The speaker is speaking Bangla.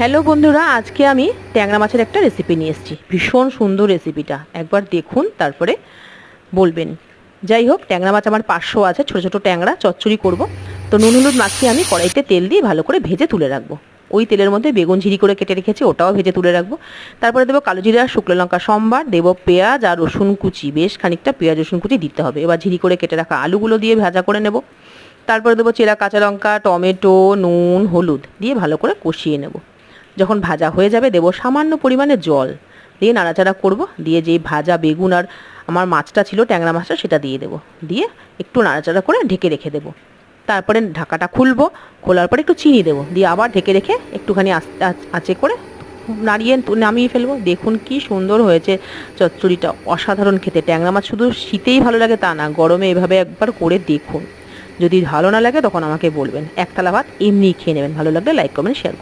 হ্যালো বন্ধুরা, আজকে আমি ট্যাংরা মাছের একটা রেসিপি নিয়ে এসেছি। ভীষণ সুন্দর রেসিপিটা, একবার দেখুন তারপরে বলবেন। যাই হোক, ট্যাংরা মাছ আমার 500 আছে, ছোটো ছোটো ট্যাংরা চচ্চড়ি করব। তো নুন হলুদ মাখিয়ে আমি কড়াইতে তেল দিয়ে ভালো করে ভেজে তুলে রাখবো। ওই তেলের মধ্যে বেগুন ঝিরি করে কেটে রেখেছি, ওটাও ভেজে তুলে রাখবো। তারপরে দেবো কালো জিরা, শুকনো লঙ্কা সম্বার, দেবো পেঁয়াজ আর রসুন কুচি, বেশ খানিকটা পেঁয়াজ রসুন কুচি দিতে হবে। এবার ঝিরি করে কেটে রাখা আলুগুলো দিয়ে ভাজা করে নেব। তারপরে দেবো চেরা কাঁচা লঙ্কা, টমেটো, নুন হলুদ দিয়ে ভালো করে কষিয়ে নেব। যখন ভাজা হয়ে যাবে দেবো সামান্য পরিমাণে জল, দিয়ে নাড়াচাড়া করব। দিয়ে যেই ভাজা বেগুন আর আমার মাছটা ছিল, ট্যাংরা মাছটা, সেটা দিয়ে দেবো। দিয়ে একটু নাড়াচাড়া করে ঢেকে রেখে দেবো। তারপরে ঢাকাটা খুলবো, খোলার পরে একটু চিনি দেবো, দিয়ে আবার ঢেকে রেখে একটুখানি আস্তে আঁচে করে নাড়িয়ে নামিয়ে ফেলবো। দেখুন কি সুন্দর হয়েছে চচ্চড়িটা, অসাধারণ খেতে। ট্যাংরা মাছ শুধু শীতেই ভালো লাগে তা না, গরমে এভাবে একবার করে দেখুন। যদি ভালো না লাগে তখন আমাকে বলবেন। একতলা ভাত এমনিই খেয়ে নেবেন। ভালো লাগলে লাইক কমেন্ট শেয়ার।